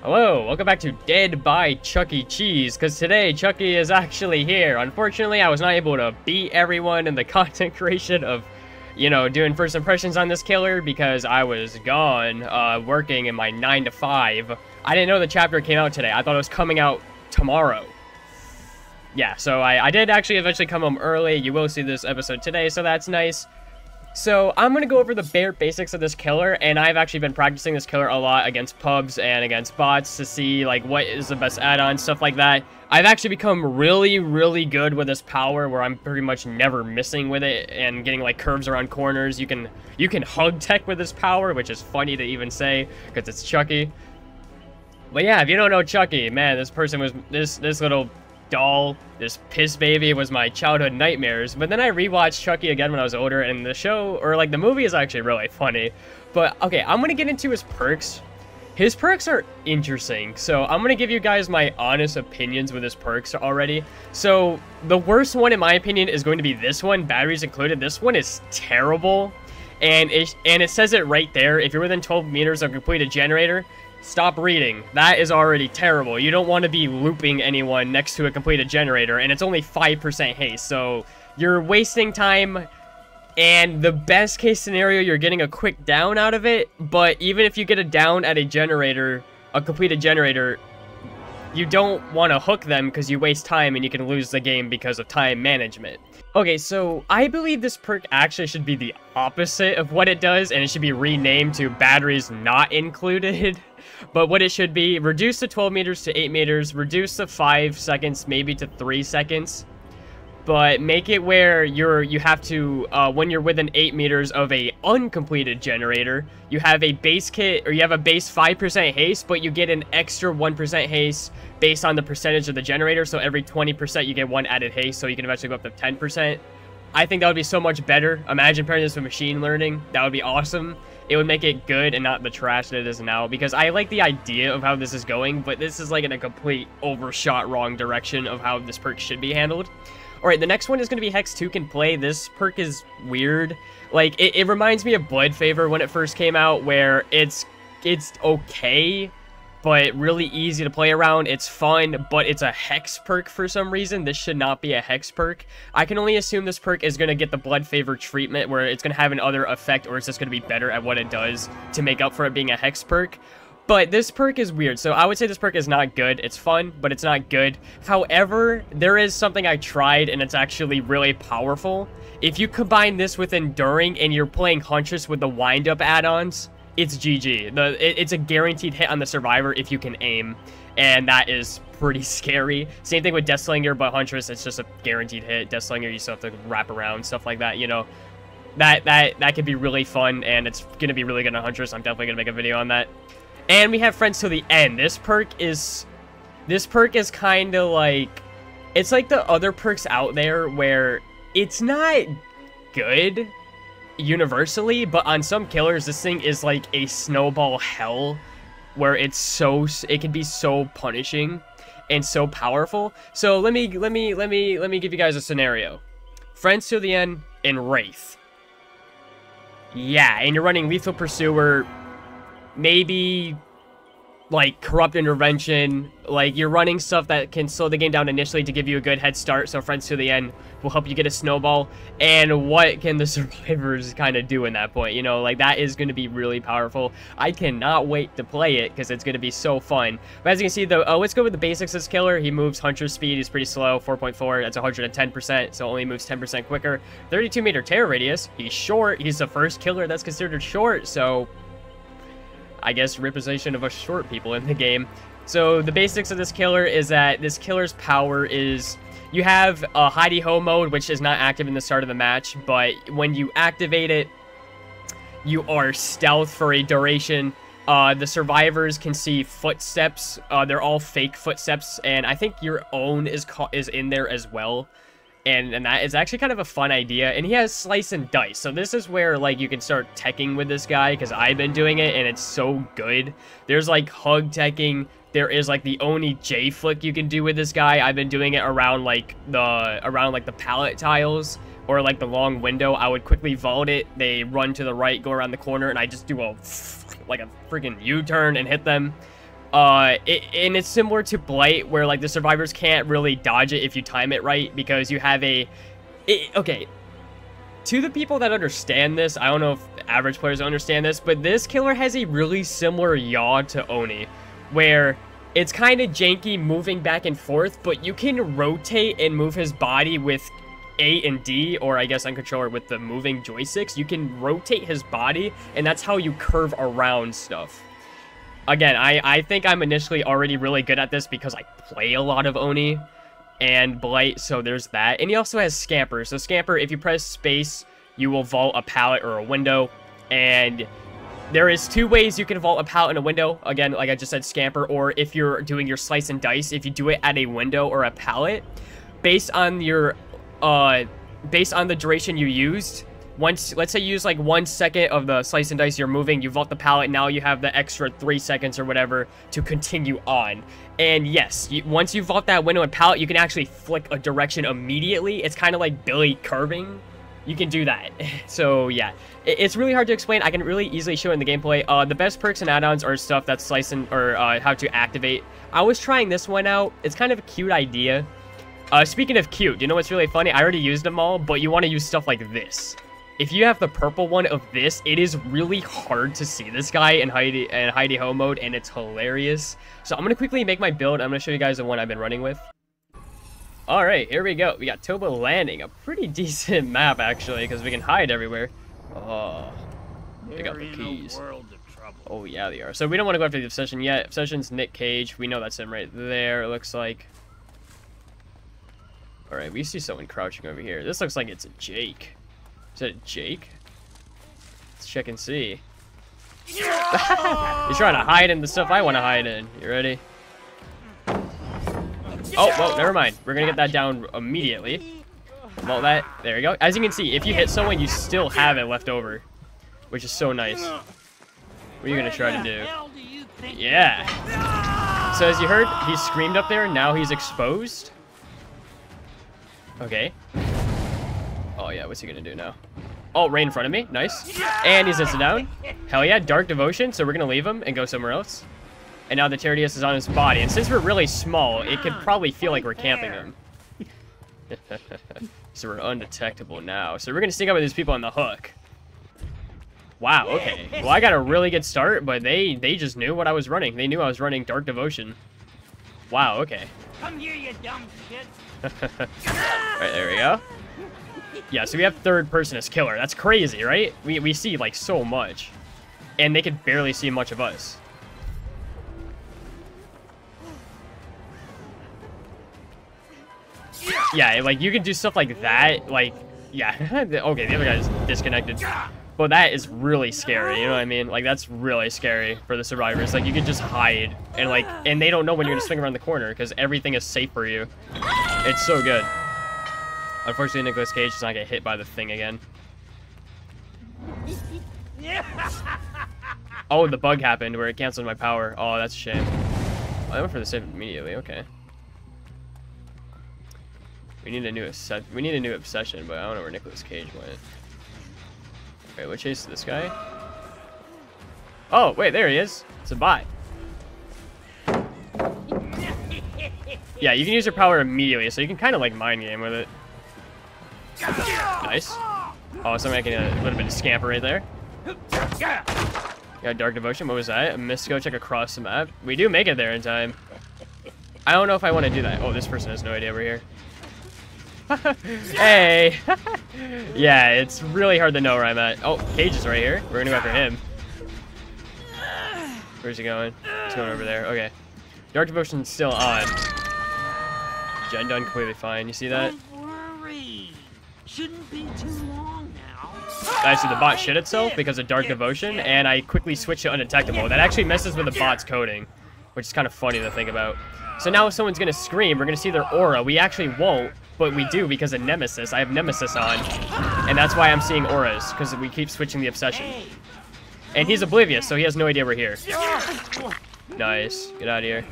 Hello, welcome back to Dead by Chucky Cheese, because today Chucky is actually here. Unfortunately, I was not able to beat everyone in the content creation of, doing first impressions on this killer because I was gone, working in my 9 to 5. I didn't know the chapter came out today. I thought it was coming out tomorrow. Yeah, so I did actually eventually come home early. You will see this episode today, so that's nice. So, I'm going to go over the bare basics of this killer, and I've actually been practicing this killer a lot against pubs and against bots to see, like, what is the best add-on, stuff like that. I've actually become really, really good with this power, where I'm pretty much never missing with it, and getting, like, curves around corners. You can hug tech with this power, which is funny to even say, because it's Chucky. But yeah, if you don't know Chucky, man, this person was, this little doll, this piss baby was my childhood nightmares. But then I rewatched Chucky again when I was older, and the show, or like the movie, is actually really funny. But okay, I'm gonna get into his perks. His perks are interesting, so I'm gonna give you guys my honest opinions with his perks already. So the worst one in my opinion is going to be this one, batteries included. This one is terrible, and it says it right there. If you're within 12 meters of completed generator, stop reading. That is already terrible. You don't want to be looping anyone next to a completed generator, and it's only 5% haste, so you're wasting time, and the best case scenario, you're getting a quick down out of it, but even if you get a down at a generator, a completed generator, you don't want to hook them because you waste time and you can lose the game because of time management. Okay, so I believe this perk actually should be the opposite of what it does, and it should be renamed to batteries not included. But what it should be, reduce the 12 meters to 8 meters, reduce the 5 seconds maybe to 3 seconds, but make it where you have to, when you're within 8 meters of a uncompleted generator, you have a base kit, or you have a base 5% haste, but you get an extra 1% haste based on the percentage of the generator, so every 20% you get 1 added haste, so you can eventually go up to 10%. I think that would be so much better. Imagine pairing this with machine learning. That would be awesome. It would make it good and not the trash that it is now, because I like the idea of how this is going, but this is like in a complete overshot wrong direction of how this perk should be handled. Alright, the next one is going to be Hex 2 can play. This perk is weird. Like, it reminds me of Blood Favor when it first came out, where it's okay, but really easy to play around. It's fun, but it's a Hex perk for some reason. This should not be a Hex perk. I can only assume this perk is going to get the Blood Favor treatment, where it's going to have another effect, or it's just going to be better at what it does to make up for it being a Hex perk. But this perk is weird, so I would say this perk is not good. It's fun, but it's not good. However, there is something I tried, and it's actually really powerful. If you combine this with Enduring, and you're playing Huntress with the wind-up add-ons, it's GG. It's a guaranteed hit on the Survivor if you can aim, and that is pretty scary. Same thing with Deathslinger, but Huntress, it's just a guaranteed hit. Deathslinger, you still have to wrap around, stuff like that, you know. That could be really fun, and it's going to be really good on Huntress. I'm definitely going to make a video on that. And we have Friends Till the End. This perk is kind of like, it's like the other perks out there where it's not good universally, but on some killers, this thing is like a snowball hell, where it can be so punishing and so powerful. So let me give you guys a scenario. Friends Till the End and Wraith. Yeah, and you're running Lethal Pursuer, maybe like Corrupt Intervention, like you're running stuff that can slow the game down initially to give you a good head start, so Friends to the End will help you get a snowball. And what can the survivors kind of do in that point? You know, like that is going to be really powerful. I cannot wait to play it because it's going to be so fun. But as you can see, though, let's go with the basics of this killer. He moves Huntress speed. He's pretty slow, 4.4. That's 110%, so only moves 10% quicker. 32-meter terror radius. He's short. He's the first killer that's considered short, so I guess representation of us short people in the game. So the basics of this killer is that this killer's power is, you have a hidey-ho mode, which is not active in the start of the match, but when you activate it, you are stealth for a duration. The survivors can see footsteps. They're all fake footsteps, and I think your own is in there as well. And that is actually kind of a fun idea. And he has Slice and Dice. So this is where, like, you can start teching with this guy, because I've been doing it, and it's so good. There's, like, hug teching. There is, like, the Oni J-flick you can do with this guy. I've been doing it around, like, the pallet tiles, or, like, the long window. I would quickly vault it. They run to the right, go around the corner, and I just do like a freaking U-turn and hit them. And it's similar to Blight, where like the survivors can't really dodge it if you time it right, because you have okay, to the people that understand this, I don't know if average players understand this, but this killer has a really similar yaw to Oni, where it's kind of janky moving back and forth, but you can rotate and move his body with A and D, or I guess on controller with the moving joysticks. You can rotate his body, and that's how you curve around stuff. Again, I think I'm initially already really good at this because I play a lot of Oni and Blight, so there's that. And he also has Scamper. So Scamper, if you press space, you will vault a pallet or a window. And there is 2 ways you can vault a pallet in a window. Again, like I just said, Scamper, or if you're doing your slice and dice, if you do it at a window or a pallet, based on your based on the duration you used, once, let's say you use like 1 second of the slice and dice you're moving, you vault the pallet, now you have the extra 3 seconds or whatever to continue on. And yes, once you vault that window and pallet, you can actually flick a direction immediately. It's kind of like Billy curving. You can do that. So yeah, it's really hard to explain. I can really easily show it in the gameplay. The best perks and add-ons are stuff that's slicing, or how to activate. I was trying this one out. It's kind of a cute idea. Speaking of cute, you know what's really funny? I already used them all, but you want to use stuff like this. If you have the purple one of this, it is really hard to see this guy in hidey ho mode, and it's hilarious. So I'm going to quickly make my build. I'm going to show you guys the one I've been running with. Alright, here we go. We got Toba Landing. A pretty decent map, actually, because we can hide everywhere. Oh, pick up the keys. Oh, yeah, they are. So we don't want to go after the Obsession yet. Obsession's Nick Cage. We know that's him right there, it looks like. Alright, we see someone crouching over here. This looks like it's a Jake. Is that a Jake? Let's check and see. He's trying to hide in the stuff I want to hide in. You ready? Oh, well, never mind. We're going to get that down immediately. Vault that. There you go. As you can see, if you hit someone, you still have it left over, which is so nice. What are you going to try to do? Yeah. So as you heard, he screamed up there. Now he's exposed. Okay. Oh, yeah, what's he gonna do now? Oh, right in front of me. Nice. And he's instant down. Hell yeah, Dark Devotion. So we're gonna leave him and go somewhere else. And now the Terradius is on his body. And since we're really small, it could probably feel like we're camping him. So we're undetectable now. So we're gonna sneak up with these people on the hook. Wow, okay. Well, I got a really good start, but they just knew what I was running. They knew I was running Dark Devotion. Wow, okay. Come here, you dumb shit. Right, there we go. Yeah, so we have third person as killer. That's crazy, right? We see, like, so much. And they could barely see much of us. Yeah, like, you can do stuff like that. Like, yeah. Okay, the other guy's disconnected. But that is really scary, you know what I mean? Like, that's really scary for the survivors. Like, you can just hide. And, like, and they don't know when you're gonna swing around the corner because everything is safe for you. It's so good. Unfortunately, Nicolas Cage does not get hit by the thing again. Oh, the bug happened where it canceled my power. Oh, that's a shame. Oh, I went for the save immediately. Okay. We need a new obsession, but I don't know where Nicolas Cage went. Okay, what chased this guy? Oh, wait, there he is. It's a bot. Yeah, you can use your power immediately, so you can kind of like mind game with it. Nice. Oh, so I'm making a little bit of scamper right there. Got Dark Devotion. What was that? A Mystico check across the map. We do make it there in time. I don't know if I want to do that. Oh, this person has no idea we're here. Hey. Yeah, it's really hard to know where I'm at. Oh, Cage is right here. We're gonna go after him. Where's he going? He's going over there. Okay. Dark Devotion's still on. Gen done completely fine. You see that? Don't worry. Shouldn't be too long now. Actually, the bot shit itself because of Dark Devotion, and I quickly switched to undetectable. That actually messes with the bot's coding, which is kind of funny to think about. So now if someone's gonna scream, we're gonna see their aura. We actually won't, but we do because of Nemesis. I have Nemesis on, and that's why I'm seeing auras, because we keep switching the obsession. And he's oblivious, so he has no idea we're here. Nice. Get out of here.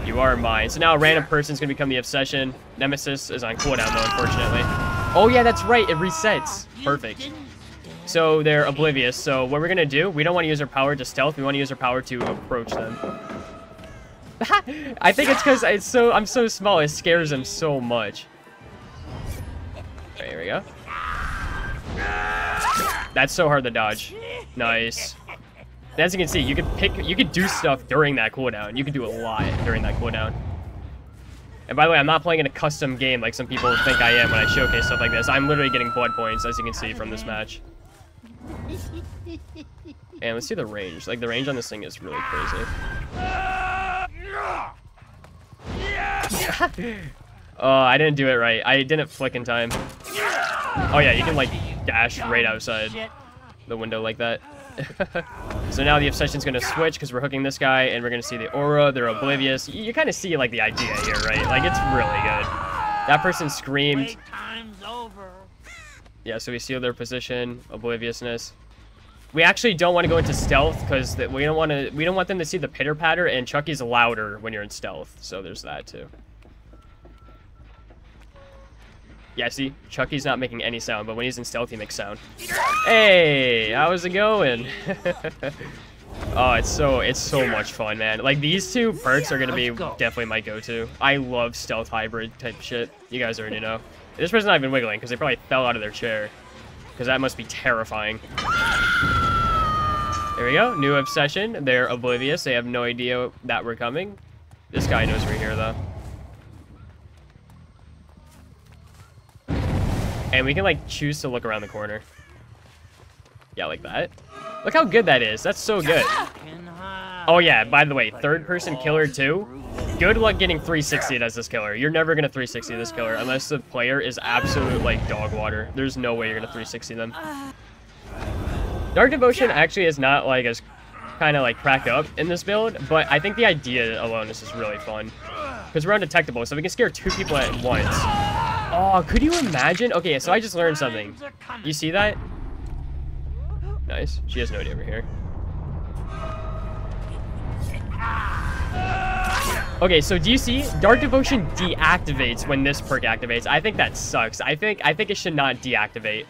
You are mine. So now a random person's gonna become the obsession. Nemesis is on cooldown though, unfortunately. Oh yeah, that's right. It resets. Perfect. So they're oblivious. So what we're gonna do, we don't want to use our power to stealth. We want to use our power to approach them. I think it's because I'm so small. It scares them so much. Right, here we go. That's so hard to dodge. Nice. And as you can see, you can do stuff during that cooldown. You can do a lot during that cooldown. And by the way, I'm not playing in a custom game like some people think I am when I showcase stuff like this. I'm literally getting blood points, as you can see from this match. And let's see the range. Like, the range on this thing is really crazy. Oh, I didn't do it right. I didn't flick in time. Oh yeah, you can like dash right outside the window like that. So now the obsession's gonna switch because we're hooking this guy and we're gonna see the aura. They're oblivious. You kind of see like the idea here, right? Like, it's really good. That person screamed. Yeah, so we seal their position, obliviousness. We actually don't want to go into stealth because we don't want them to see the pitter patter, and Chucky's louder when you're in stealth. So there's that too. Yeah, see, Chucky's not making any sound, but when he's in stealth, he makes sound. Hey, how's it going? Oh, it's so much fun, man. Like, these two perks are gonna be definitely my go-to. I love stealth hybrid type shit. You guys already know. This person's not even wiggling because they probably fell out of their chair, because that must be terrifying. There we go. New obsession. They're oblivious. They have no idea that we're coming. This guy knows we're here, though. And we can, like, choose to look around the corner. Yeah, like that. Look how good that is. That's so good. Oh, yeah. By the way, third-person killer, too. Good luck getting 360'd as this killer. You're never going to 360 this killer unless the player is absolute, like, dog water. There's no way you're going to 360 them. Dark Devotion actually is not, like, as kind of, like, cracked up in this build, but I think the idea alone is just really fun. Because we're undetectable, so we can scare two people at once. Oh, could you imagine? Okay, so I just learned something. You see that? Nice. She has no idea we're here. Okay, so do you see? Dark Devotion deactivates when this perk activates. I think that sucks. I think it should not deactivate.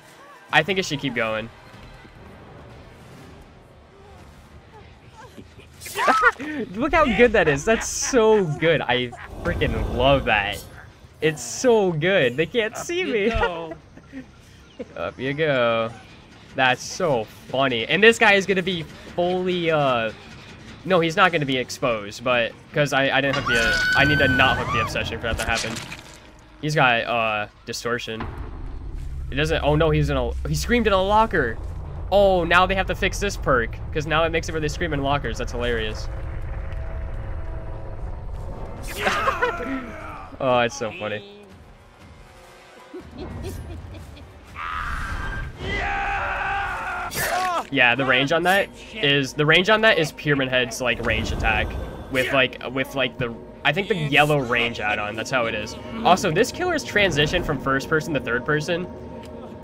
I think it should keep going. Look how good that is. That's so good. I freaking love that. It's so good. They can't see me. Up you go. That's so funny. And this guy is going to be fully, no, he's not going to be exposed, but, because I didn't hook the, I need to not hook the obsession for that to happen. He's got, distortion. It doesn't, oh no, he screamed in a locker. Oh, now they have to fix this perk, because now it makes it where they scream in lockers. That's hilarious. Oh, it's so funny. Yeah, the range on that is Pyramid Head's like range attack with like the, I think, the yellow range add-on. That's how it is. Also, this killer's transition from first person to third person,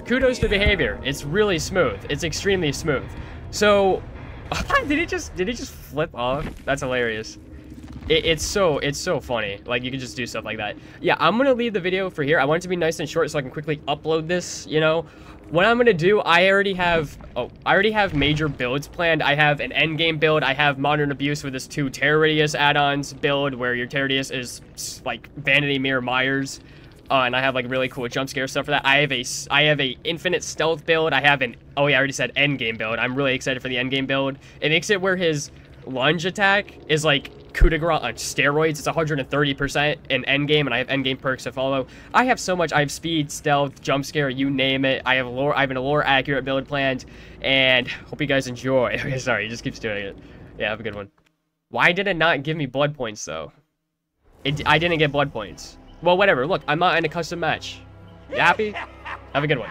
kudos to behavior. It's really smooth. It's extremely smooth. So did he just flip off? That's hilarious. It's so funny. Like, you can just do stuff like that. Yeah, I'm gonna leave the video for here. I want it to be nice and short so I can quickly upload this, you know. What I'm gonna do, I already have major builds planned. I have an endgame build. I have Modern Abuse with this 2 Terror Radius add-ons build where your Terror Radius is like Vanity Mirror Myers. And I have like really cool jump scare stuff for that. I have a infinite stealth build. I have an, oh yeah, I already said endgame build. I'm really excited for the endgame build. It makes it where his lunge attack is like coup de grace on steroids. It's 130% in endgame, and I have endgame perks to follow. I have so much. I have speed, stealth, jump scare, you name it. I have lore. I have an lore accurate build planned, and hope you guys enjoy. Okay, sorry, he just keeps doing it. Yeah, have a good one. Why did it not give me blood points though? I didn't get blood points. Well, whatever. Look, I'm not in a custom match. You happy? Have a good one.